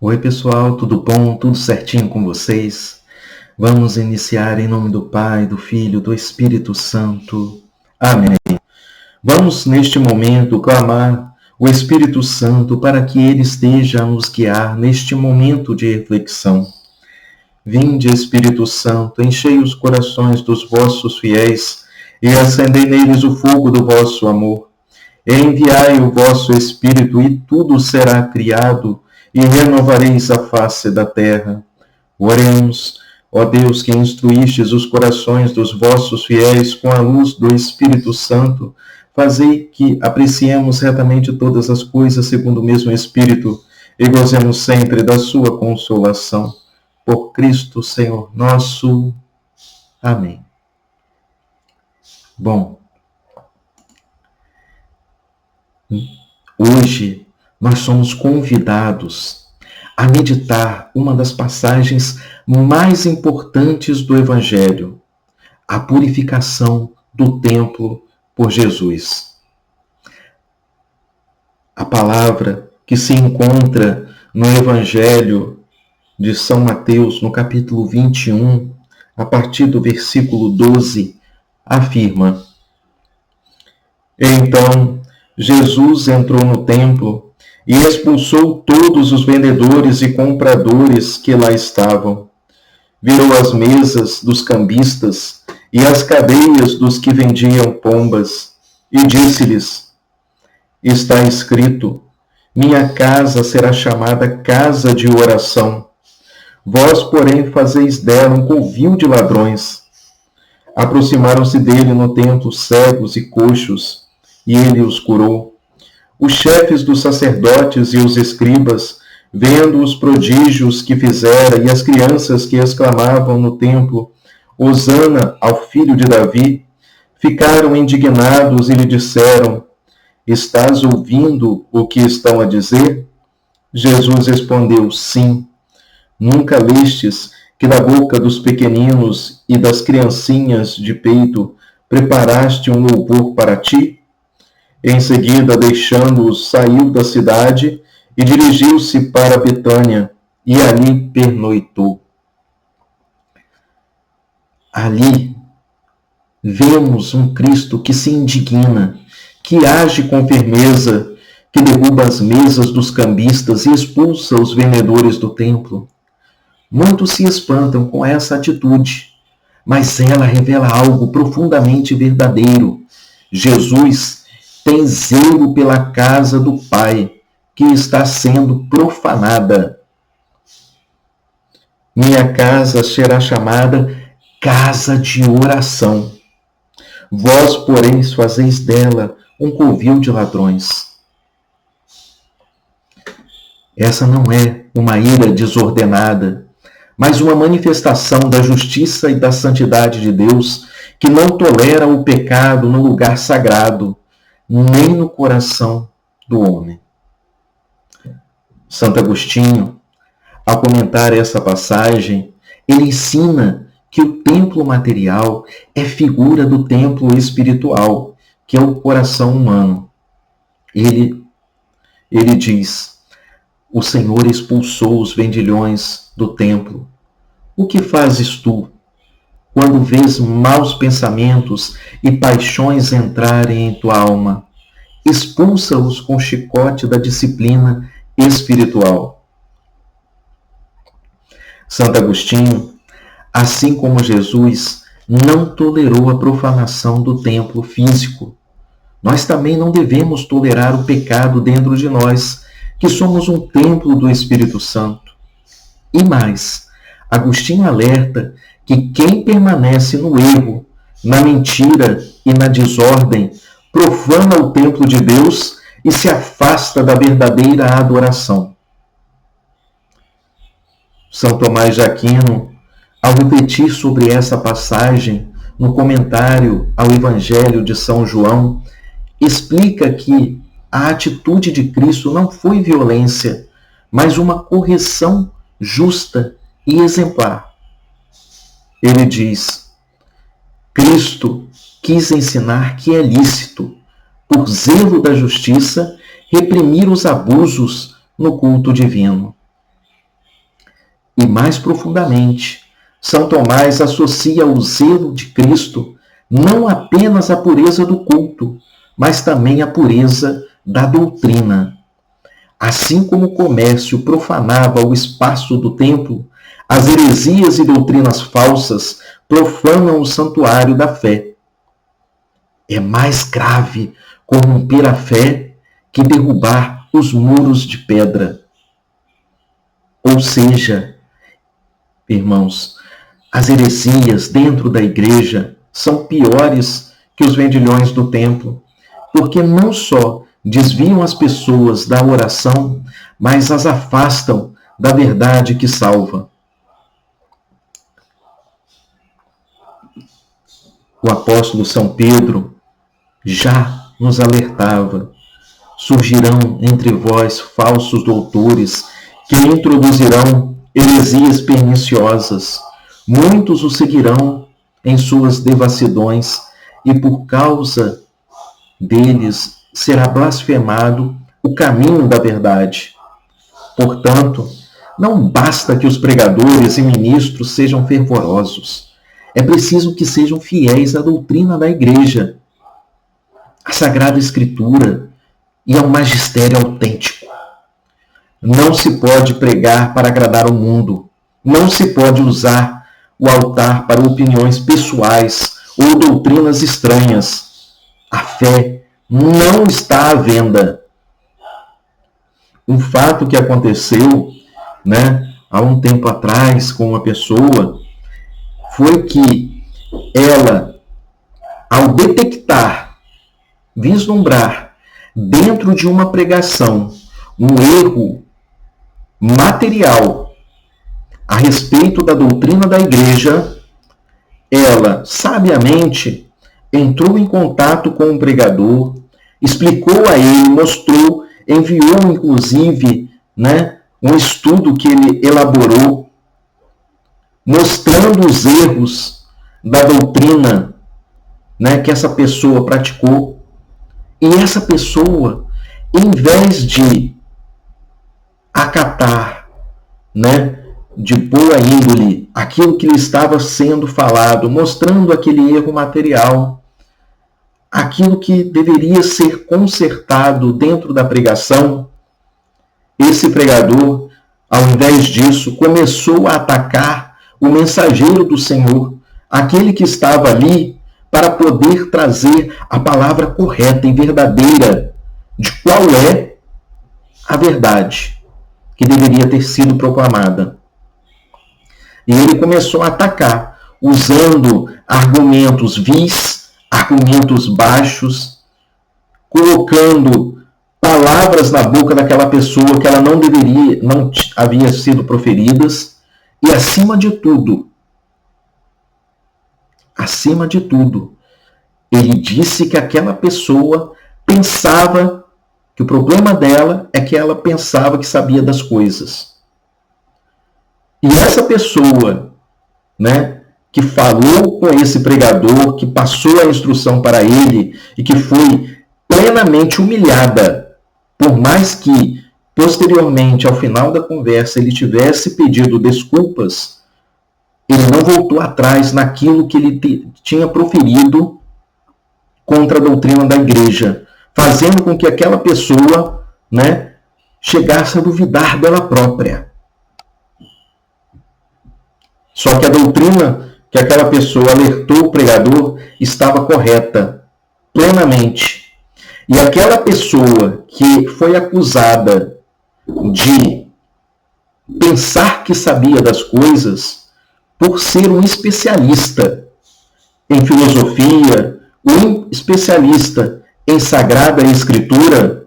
Oi pessoal, tudo bom? Tudo certinho com vocês? Vamos iniciar em nome do Pai, do Filho, do Espírito Santo. Amém. Vamos neste momento clamar o Espírito Santo para que ele esteja a nos guiar neste momento de reflexão. Vinde, Espírito Santo, enchei os corações dos vossos fiéis e acendei neles o fogo do vosso amor. Enviai o vosso Espírito e tudo será criado e renovareis a face da terra. Oremos, ó Deus, que instruístes os corações dos vossos fiéis com a luz do Espírito Santo, fazei que apreciemos retamente todas as coisas segundo o mesmo Espírito e gozemos sempre da sua consolação. Por Cristo, Senhor nosso. Amém. Bom, hoje nós somos convidados a meditar uma das passagens mais importantes do Evangelho, a purificação do templo por Jesus. A palavra que se encontra no Evangelho de São Mateus, no capítulo 21, a partir do versículo 12, afirma: Então Jesus entrou no templo e expulsou todos os vendedores e compradores que lá estavam. Virou as mesas dos cambistas e as cadeias dos que vendiam pombas, e disse-lhes: Está escrito, minha casa será chamada casa de oração. Vós, porém, fazeis dela um covil de ladrões. Aproximaram-se dele no templo cegos e coxos, e ele os curou. Os chefes dos sacerdotes e os escribas, vendo os prodígios que fizera e as crianças que exclamavam no templo, Hosana ao filho de Davi, ficaram indignados e lhe disseram: Estás ouvindo o que estão a dizer? Jesus respondeu: Sim. Nunca lestes que da boca dos pequeninos e das criancinhas de peito preparaste um louvor para ti? Em seguida, deixando-os, saiu da cidade e dirigiu-se para Betânia, e ali pernoitou. Ali vemos um Cristo que se indigna, que age com firmeza, que derruba as mesas dos cambistas e expulsa os vendedores do templo. Muitos se espantam com essa atitude, mas ela revela algo profundamente verdadeiro. Jesus tem zelo pela casa do Pai, que está sendo profanada. Minha casa será chamada casa de oração. Vós, porém, fazeis dela um covil de ladrões. Essa não é uma ira desordenada, mas uma manifestação da justiça e da santidade de Deus, que não tolera o pecado no lugar sagrado, nem no coração do homem. Santo Agostinho, ao comentar essa passagem, ele ensina que o templo material é figura do templo espiritual, que é o coração humano. Ele diz: o Senhor expulsou os vendilhões do templo. O que fazes tu quando vês maus pensamentos e paixões entrarem em tua alma? Expulsa-os com o chicote da disciplina espiritual. Santo Agostinho, assim como Jesus, não tolerou a profanação do templo físico. Nós também não devemos tolerar o pecado dentro de nós, que somos um templo do Espírito Santo. E mais, Agostinho alerta que quem permanece no erro, na mentira e na desordem, profana o templo de Deus e se afasta da verdadeira adoração. São Tomás de Aquino, ao refletir sobre essa passagem, no comentário ao Evangelho de São João, explica que a atitude de Cristo não foi violência, mas uma correção justa e exemplar. Ele diz: Cristo quis ensinar que é lícito, por zelo da justiça, reprimir os abusos no culto divino. E mais profundamente, São Tomás associa o zelo de Cristo não apenas à pureza do culto, mas também à pureza da doutrina. Assim como o comércio profanava o espaço do templo, as heresias e doutrinas falsas profanam o santuário da fé. É mais grave corromper a fé que derrubar os muros de pedra. Ou seja, irmãos, as heresias dentro da igreja são piores que os vendilhões do templo, porque não só desviam as pessoas da oração, mas as afastam da verdade que salva. O apóstolo São Pedro já nos alertava: surgirão entre vós falsos doutores que introduzirão heresias perniciosas. Muitos o seguirão em suas devassidões, e por causa deles será blasfemado o caminho da verdade. Portanto, não basta que os pregadores e ministros sejam fervorosos. É preciso que sejam fiéis à doutrina da igreja, à Sagrada Escritura e ao magistério autêntico. Não se pode pregar para agradar o mundo. Não se pode usar o altar para opiniões pessoais ou doutrinas estranhas. A fé não está à venda. Um fato que aconteceu, há um tempo atrás com uma pessoa foi que ela, ao detectar, vislumbrar dentro de uma pregação um erro material a respeito da doutrina da igreja, ela sabiamente entrou em contato com o pregador, explicou a ele, mostrou, enviou inclusive um estudo que ele elaborou, mostrando os erros da doutrina que essa pessoa praticou. E essa pessoa, em vez de acatar, de boa índole, aquilo que lhe estava sendo falado, mostrando aquele erro material, aquilo que deveria ser consertado dentro da pregação, esse pregador, ao invés disso, começou a atacar o mensageiro do Senhor, aquele que estava ali para poder trazer a palavra correta e verdadeira de qual é a verdade que deveria ter sido proclamada. E ele começou a atacar, usando argumentos vis, argumentos baixos, colocando palavras na boca daquela pessoa que ela não havia sido proferidas, e acima de tudo, ele disse que aquela pessoa pensava que o problema dela é que ela pensava que sabia das coisas. E essa pessoa, que falou com esse pregador, que passou a instrução para ele e que foi plenamente humilhada, por mais que posteriormente, ao final da conversa, ele tivesse pedido desculpas, ele não voltou atrás naquilo que ele tinha proferido contra a doutrina da igreja, fazendo com que aquela pessoa chegasse a duvidar dela própria. Só que a doutrina que aquela pessoa alertou o pregador estava correta, plenamente. E aquela pessoa que foi acusada de pensar que sabia das coisas, por ser um especialista em filosofia, um especialista em Sagrada Escritura,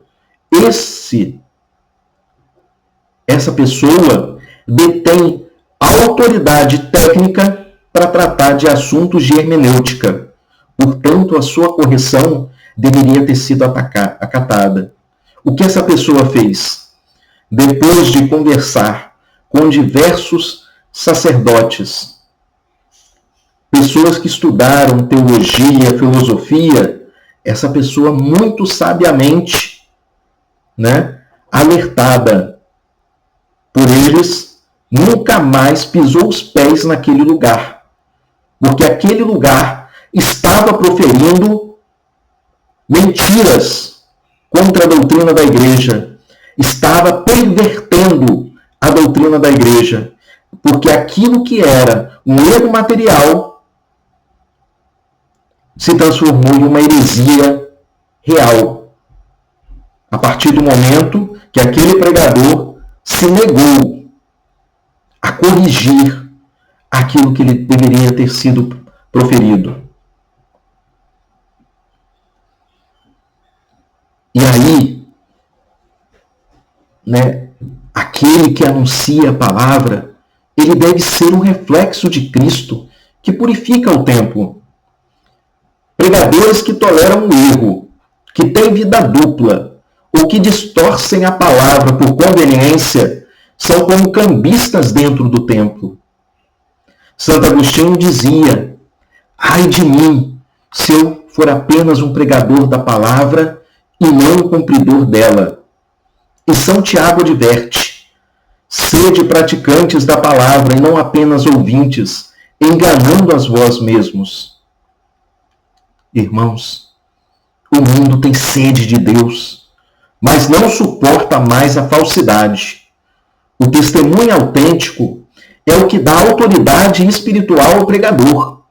essa pessoa detém autoridade técnica para tratar de assuntos de hermenêutica. Portanto, a sua correção deveria ter sido acatada. O que essa pessoa fez? Depois de conversar com diversos sacerdotes, pessoas que estudaram teologia, filosofia, essa pessoa muito sabiamente, alertada por eles, nunca mais pisou os pés naquele lugar, porque aquele lugar estava proferindo mentiras contra a doutrina da igreja, estava pervertendo a doutrina da igreja, porque aquilo que era um erro material se transformou em uma heresia real. A partir do momento que aquele pregador se negou a corrigir aquilo que ele deveria ter sido proferido. E aí, aquele que anuncia a palavra, ele deve ser um reflexo de Cristo que purifica o templo. Pregadores que toleram o erro, que têm vida dupla, ou que distorcem a palavra por conveniência, são como cambistas dentro do templo. Santo Agostinho dizia: ai de mim, se eu for apenas um pregador da palavra e não um cumpridor dela. E São Tiago adverte: sede praticantes da palavra e não apenas ouvintes, enganando as vós mesmos. Irmãos, o mundo tem sede de Deus, mas não suporta mais a falsidade. O testemunho autêntico é o que dá autoridade espiritual ao pregador.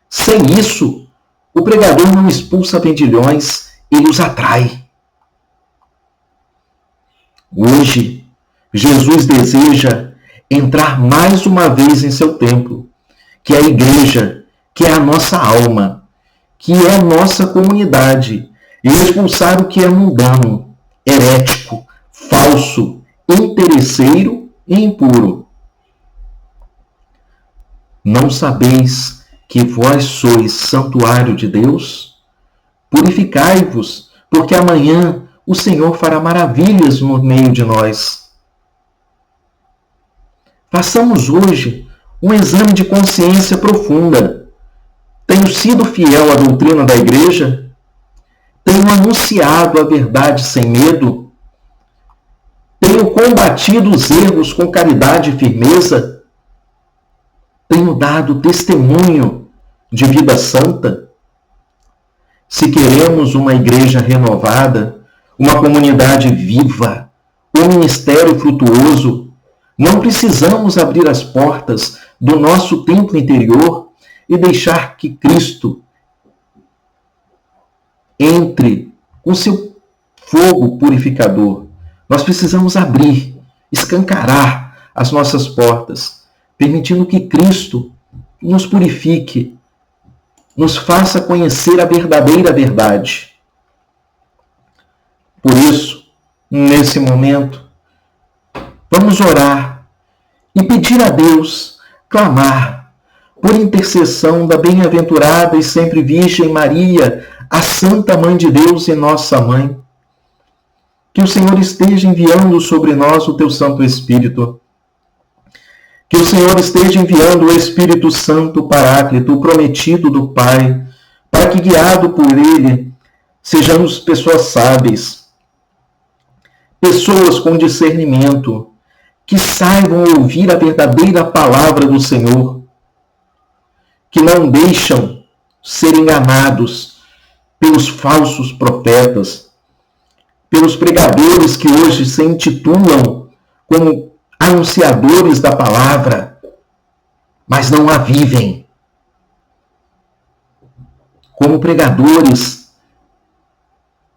Sem isso, o pregador não expulsa vendilhões, ele os atrai. Hoje, Jesus deseja entrar mais uma vez em seu templo, que é a igreja, que é a nossa alma, que é a nossa comunidade, e expulsar o que é mundano, herético, falso, interesseiro e impuro. Não sabeis que vós sois santuário de Deus? Purificai-vos, porque amanhã o Senhor fará maravilhas no meio de nós. Façamos hoje um exame de consciência profunda. Tenho sido fiel à doutrina da igreja? Tenho anunciado a verdade sem medo? Tenho combatido os erros com caridade e firmeza? Tenho dado testemunho de vida santa? Se queremos uma igreja renovada, uma comunidade viva, um ministério frutuoso, não precisamos abrir as portas do nosso templo interior e deixar que Cristo entre com seu fogo purificador. Nós precisamos abrir, escancarar as nossas portas, permitindo que Cristo nos purifique, nos faça conhecer a verdadeira verdade. Por isso, nesse momento, vamos orar e pedir a Deus, clamar por intercessão da bem-aventurada e sempre Virgem Maria, a Santa Mãe de Deus e nossa Mãe. Que o Senhor esteja enviando sobre nós o teu Santo Espírito. Que o Senhor esteja enviando o Espírito Santo Paráclito, o prometido do Pai, para que, guiado por Ele, sejamos pessoas sábias, pessoas com discernimento, que saibam ouvir a verdadeira palavra do Senhor, que não deixam ser enganados pelos falsos profetas, pelos pregadores que hoje se intitulam como anunciadores da palavra, mas não a vivem. Como pregadores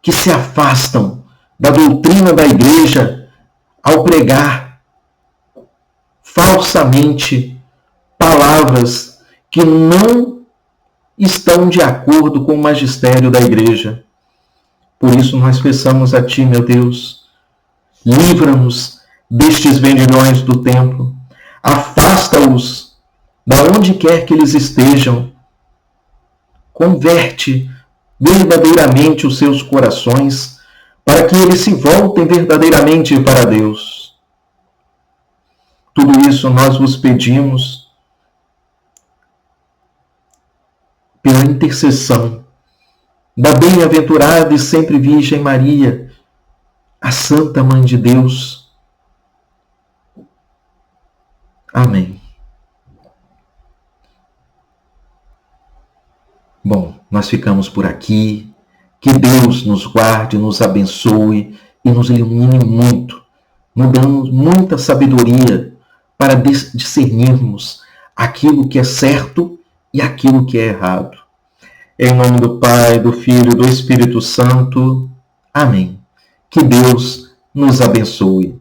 que se afastam da doutrina da igreja ao pregar falsamente palavras que não estão de acordo com o magistério da igreja. Por isso nós peçamos a Ti, meu Deus, livra-nos destes vendilhões do templo, afasta-os da onde quer que eles estejam, converte verdadeiramente os seus corações para que eles se voltem verdadeiramente para Deus. Tudo isso nós vos pedimos pela intercessão da bem-aventurada e sempre Virgem Maria, a Santa Mãe de Deus. Amém. Bom, nós ficamos por aqui. Que Deus nos guarde, nos abençoe e nos ilumine muito, nos dando muita sabedoria para discernirmos aquilo que é certo e aquilo que é errado. Em nome do Pai, do Filho e do Espírito Santo. Amém. Que Deus nos abençoe.